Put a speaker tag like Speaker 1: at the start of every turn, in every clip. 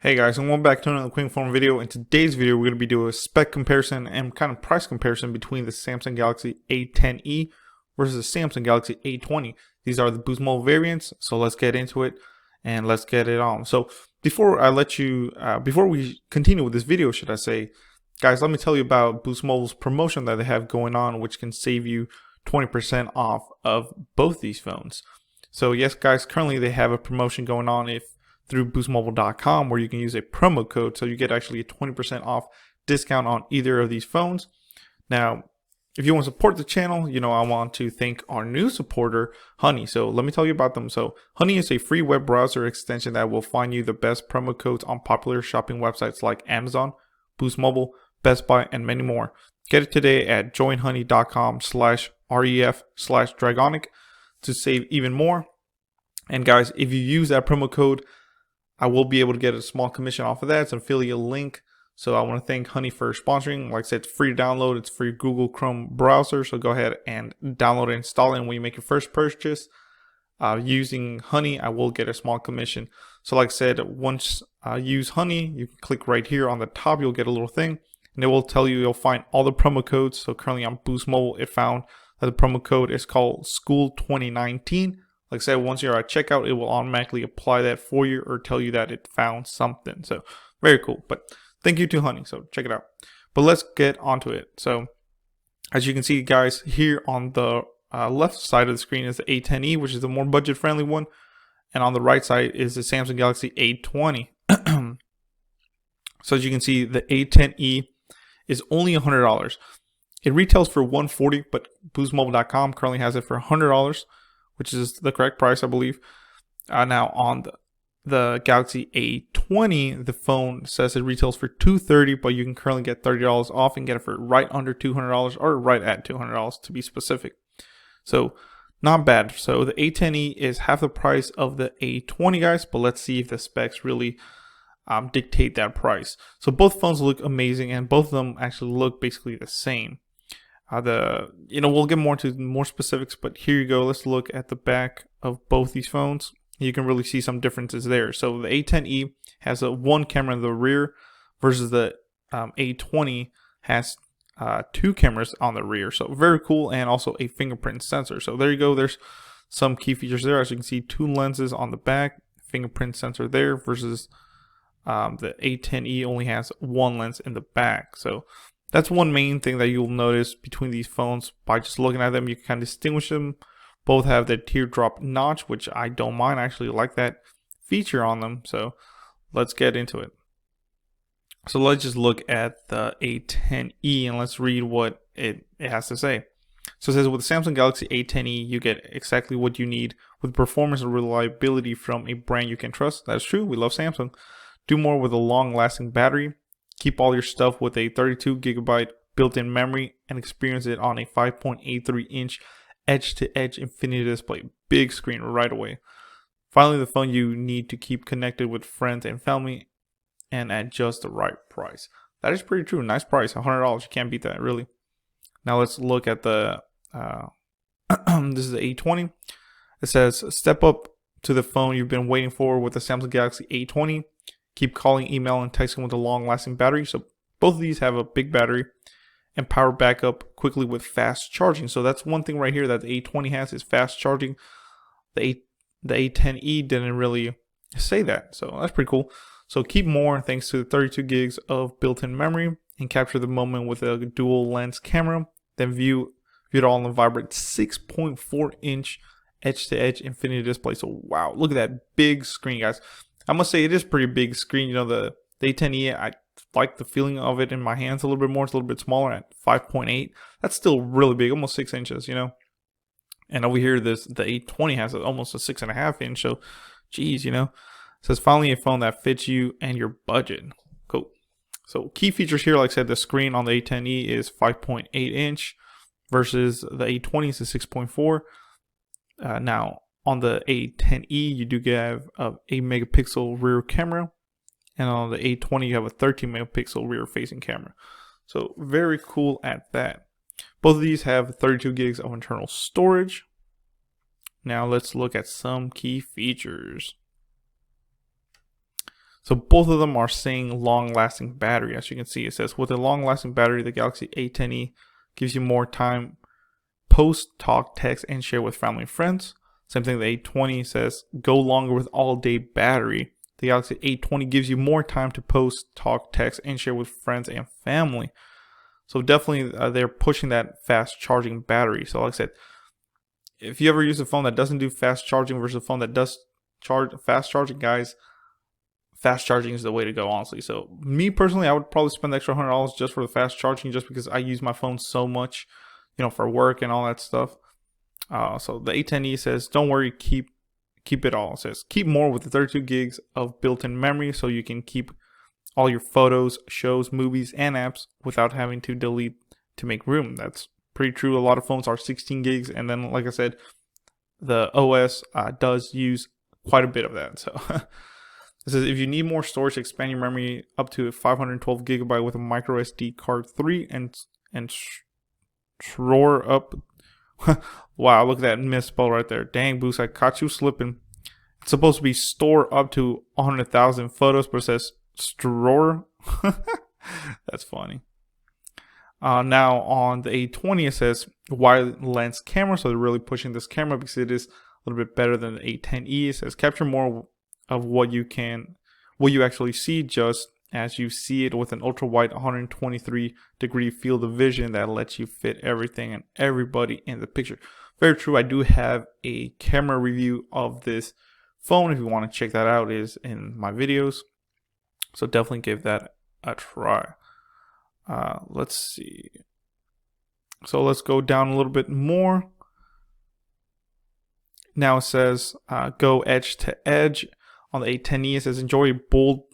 Speaker 1: Hey guys, and welcome back to another quick phone video. In today's video, we're going to be doing a spec comparison and kind of price comparison between the Samsung Galaxy A10e versus the Samsung Galaxy A20. These are the Boost Mobile variants, so let's get into it and let's get it on. So before we continue with this video, should I say, guys, let me tell you about Boost Mobile's promotion that they have going on, which can save you 20% off of both these phones. So yes, guys, currently they have a promotion going on through boostmobile.com where you can use a promo code, so you get actually a 20% off discount on either of these phones. Now, if you want to support the channel, I want to thank our new supporter, Honey. So let me tell you about them. So Honey is a free web browser extension that will find you the best promo codes on popular shopping websites like Amazon, Boost Mobile, Best Buy, and many more. Get it today at joinhoney.com/ref/dragonic to save even more. And guys, if you use that promo code, I will be able to get a small commission off of that. It's an affiliate link. So I want to thank Honey for sponsoring. Like I said, it's free to download. It's for your Google Chrome browser. So go ahead and download and install it. And when you make your first purchase using Honey, I will get a small commission. So like I said, once you use Honey, you can click right here on the top. You'll get a little thing. And it will tell you, you'll find all the promo codes. So currently on Boost Mobile, it found that the promo code is called School 2019. Like I said, once you're at checkout, it will automatically apply that for you or tell you that it found something. So very cool. But thank you to Honey. So check it out. But let's get onto it. So as you can see, guys, here on the left side of the screen is the A10e, which is the more budget-friendly one. And on the right side is the Samsung Galaxy A20. So as you can see, the A10e is only $100. It retails for $140, but boostmobile.com currently has it for $100. Which is the correct price, I believe. Now on the Galaxy A20, the phone says it retails for $230, but you can currently get $30 off and get it for right under $200 or right at $200 to be specific. So not bad. So the A10e is half the price of the A20, guys, but let's see if the specs really dictate that price. So both phones look amazing, and both of them actually look basically the same. We'll get more to more specifics, but here you go. Let's look at the back of both these phones. You can really see some differences there. So the A10e has one camera in the rear versus the A20 has two cameras on the rear. So very cool, and also a fingerprint sensor. So there you go. There's some key features there. As you can see, two lenses on the back, fingerprint sensor there, versus the A10e only has one lens in the back. So that's one main thing that you'll notice between these phones. By just looking at them, you can kind of distinguish them. Both have the teardrop notch, which I don't mind. I actually like that feature on them. So let's get into it. So let's just look at the A10e and let's read what it has to say. So it says, with the Samsung Galaxy A10e, you get exactly what you need with performance and reliability from a brand you can trust. That's true. We love Samsung. Do more with a long-lasting battery. Keep all your stuff with a 32GB built-in memory and experience it on a 5.83-inch edge-to-edge infinity display. Big screen right away. Finally, the phone you need to keep connected with friends and family and at just the right price. That is pretty true. Nice price. $100. You can't beat that, really. Now let's look at the this is the A20. It says, step up to the phone you've been waiting for with the Samsung Galaxy A20. Keep calling, email, and texting with a long-lasting battery. So both of these have a big battery and power backup quickly with fast charging. So that's one thing right here that the A20 has, is fast charging. The A10e didn't really say that. So that's pretty cool. So keep more thanks to the 32 gigs of built-in memory, and capture the moment with a dual lens camera. Then view it all on the vibrant 6.4-inch edge-to-edge infinity display. So wow, look at that big screen, guys. I must say it is pretty big screen. The A10e, I like the feeling of it in my hands a little bit more. It's a little bit smaller at 5.8. That's still really big, almost 6 inches, And over here, the A20 has almost a 6.5 inch. So, geez, it says, finally a phone that fits you and your budget. Cool. So key features here, like I said, the screen on the A10e is 5.8 inch versus the A20 is a 6.4. Now, on the A10e, you do get a 8-megapixel rear camera, and on the A20, you have a 13-megapixel rear-facing camera. So very cool at that. Both of these have 32 gigs of internal storage. Now let's look at some key features. So both of them are saying long-lasting battery. As you can see, it says with a long-lasting battery, the Galaxy A10e gives you more time post, talk, text, and share with family and friends. Same thing, the A20 says go longer with all-day battery. The Galaxy A20 gives you more time to post, talk, text, and share with friends and family. So definitely they're pushing that fast charging battery. So like I said, if you ever use a phone that doesn't do fast charging versus a phone that does fast charging, guys, fast charging is the way to go, honestly. So me personally, I would probably spend the extra $100 just for the fast charging, just because I use my phone so much, you know, for work and all that stuff. So the A10e says, don't worry, keep it all. It says keep more with the 32 gigs of built-in memory, so you can keep all your photos, shows, movies, and apps without having to delete to make room. That's pretty true. A lot of phones are 16 gigs, and then like I said, the OS does use quite a bit of that. So it says if you need more storage, expand your memory up to 512 gigabyte with a micro SD card 3 and store up. Wow, look at that misspell right there. Dang, Boost, I caught you slipping. It's supposed to be store up to 100,000 photos, but it says store. That's funny. Now on the A20, it says wide lens camera, so they're really pushing this camera because it is a little bit better than the A10e. It says capture more of what you actually see, just as you see it, with an ultra wide 123-degree field of vision that lets you fit everything and everybody in the picture. Very true. I do have a camera review of this phone. If you want to check that out, it is in my videos. So definitely give that a try. Let's see. So let's go down a little bit more. Now it says go edge to edge. On the A10e, it says enjoy a bold,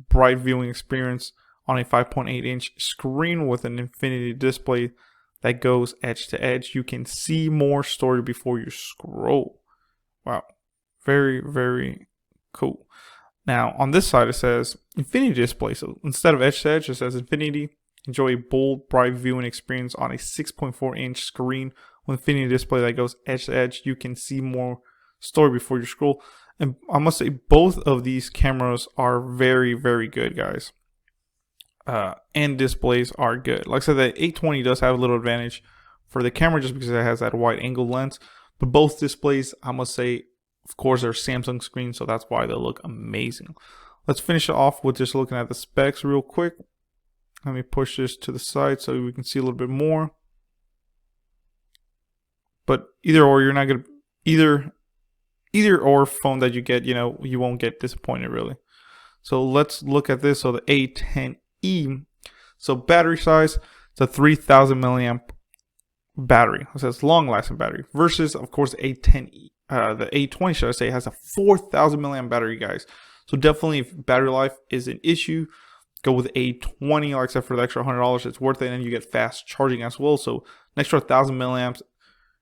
Speaker 1: bright viewing experience on a 5.8-inch screen with an infinity display that goes edge to edge. You can see more story before you scroll. Wow. Very, very cool. Now on this side, it says infinity display. So instead of edge to edge, it says infinity. Enjoy a bold, bright viewing experience on a 6.4-inch screen with infinity display that goes edge to edge. You can see more story before you scroll. And I must say, both of these cameras are very, very good, guys. And displays are good. Like I said, the A20 does have a little advantage for the camera just because it has that wide angle lens. But both displays, I must say, of course, are Samsung screens, so that's why they look amazing. Let's finish it off with just looking at the specs real quick. Let me push this to the side so we can see a little bit more. But either or, you're not going to... Either or phone that you get, you know, you won't get disappointed really. So let's look at this. So the A10e, so battery size, it's a 3,000 milliamp battery. It says long lasting battery versus, of course, the A10e, the A20, should I say, has a 4,000 milliamp battery, guys. So definitely, if battery life is an issue, go with A20. Like I said, for the extra $100, it's worth it, and you get fast charging as well. So an extra 1,000 milliamps.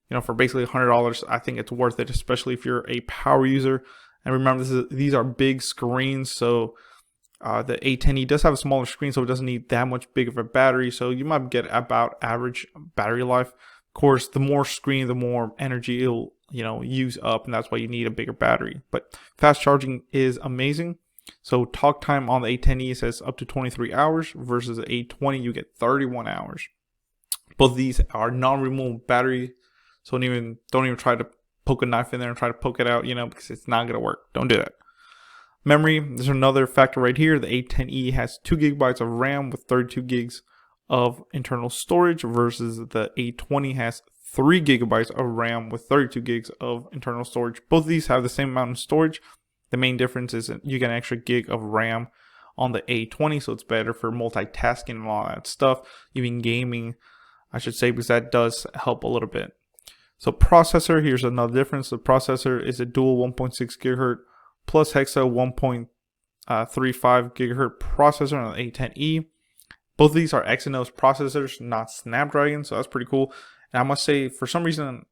Speaker 1: You know, for basically $100, I think it's worth it, especially if you're a power user. And remember, these are big screens, so the A10e does have a smaller screen, so it doesn't need that much big of a battery. So you might get about average battery life. Of course, the more screen, the more energy it'll, you know, use up, and that's why you need a bigger battery. But fast charging is amazing. So talk time on the A10e says up to 23 hours versus the A20, you get 31 hours. Both of these are non-removable battery. So don't even try to poke a knife in there and try to poke it out, you know, because it's not going to work. Don't do that. Memory, there's another factor right here. The A10e has 2 gigabytes of RAM with 32 gigs of internal storage versus the A20 has 3 gigabytes of RAM with 32 gigs of internal storage. Both of these have the same amount of storage. The main difference is you get an extra gig of RAM on the A20, so it's better for multitasking and all that stuff, even gaming, I should say, because that does help a little bit. So processor, here's another difference. The processor is a dual 1.6 gigahertz plus hexa 1.35 gigahertz processor on the A10e. Both of these are Exynos processors, not Snapdragon, so that's pretty cool. And I must say, for some reason,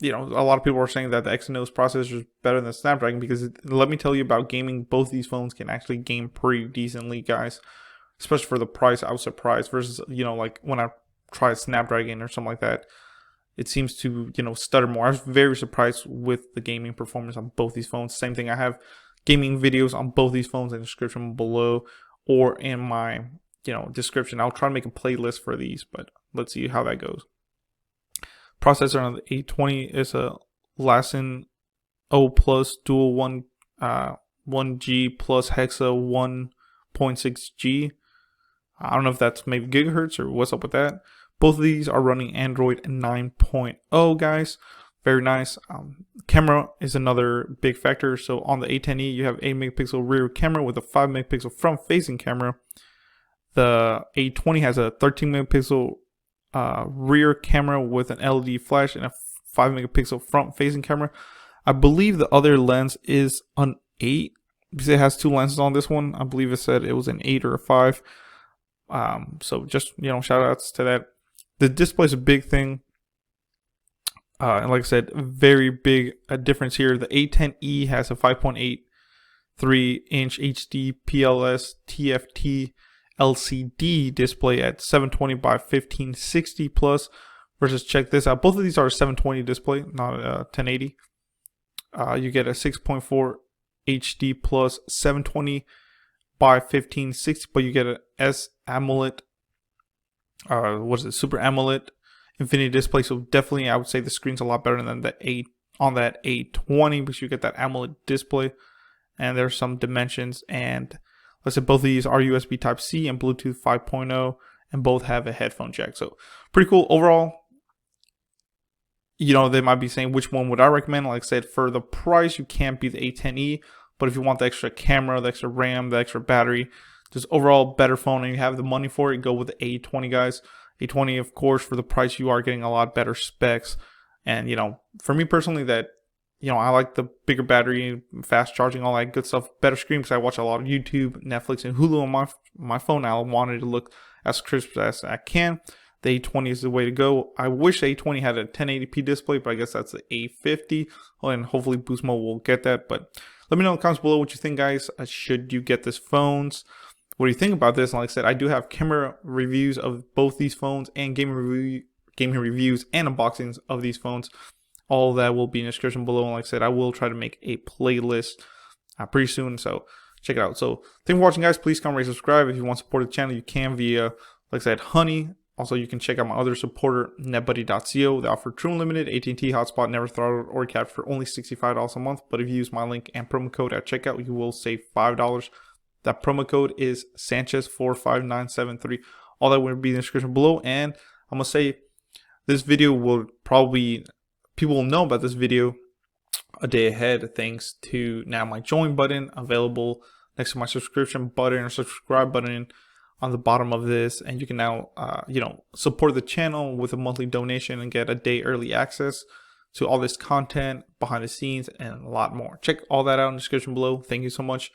Speaker 1: you know, a lot of people are saying that the Exynos processor is better than Snapdragon because let me tell you about gaming. Both these phones can actually game pretty decently, guys, especially for the price. I was surprised versus, you know, like when I tried Snapdragon or something like that. It seems to, you know, stutter more. I was very surprised with the gaming performance on both these phones. Same thing, I have gaming videos on both these phones in the description below or in my description. I'll try to make a playlist for these, but let's see how that goes. Processor on the A20 is a Lasin O plus dual 1G plus hexa 1.6G. I don't know if that's maybe gigahertz or what's up with that. Both of these are running Android 9.0, guys. Very nice. Camera is another big factor. So on the A10e, you have 8 megapixel rear camera with a 5 megapixel front facing camera. The A20 has a 13 megapixel rear camera with an LED flash and a 5 megapixel front facing camera. I believe the other lens is an 8 because it has 2 lenses on this one. I believe it said it was an 8 or a 5. So just, shout outs to that. The display is a big thing. And like I said, very big difference here. The A10e has a 5.83 inch HD PLS TFT LCD display at 720 by 1560 plus versus, check this out, both of these are a 720 display, not a 1080. You get a 6.4 HD plus 720 by 1560, but you get a S AMOLED, Super AMOLED Infinity display. So definitely, I would say the screen's a lot better than the on that A20 because you get that AMOLED display, and there's some dimensions. And let's say both of these are USB Type C and Bluetooth 5.0, and both have a headphone jack. So pretty cool overall. They might be saying which one would I recommend. Like I said, for the price, you can't beat the A10e. But if you want the extra camera, the extra RAM, the extra battery, just overall better phone, and you have the money for it, go with the A20, guys. A20, of course, for the price, you are getting a lot better specs. And, for me personally, that, I like the bigger battery, fast charging, all that good stuff, better screen, because I watch a lot of YouTube, Netflix, and Hulu on my phone. I want it to look as crisp as I can. The A20 is the way to go. I wish the A20 had a 1080p display, but I guess that's the A50, and hopefully Boost Mobile will get that. But let me know in the comments below what you think, guys. Should you get this phones? What do you think about this? And like I said, I do have camera reviews of both these phones and gaming reviews and unboxings of these phones. All of that will be in the description below. And like I said, I will try to make a playlist pretty soon, so check it out. So thanks for watching, guys. Please comment, rate, subscribe. If you want to support the channel, you can via, like I said, Honey. Also, you can check out my other supporter, netbuddy.co. They offer true unlimited AT&T Hotspot, never throttled or capped, for only $65 a month. But if you use my link and promo code at checkout, you will save $5. That promo code is Sanchez45973. All that will be in the description below. And I'm going to say this video will probably, people will know about this video a day ahead, thanks to now my join button available next to my subscription button or subscribe button on the bottom of this. And you can now, support the channel with a monthly donation and get a day early access to all this content, behind the scenes, and a lot more. Check all that out in the description below. Thank you so much.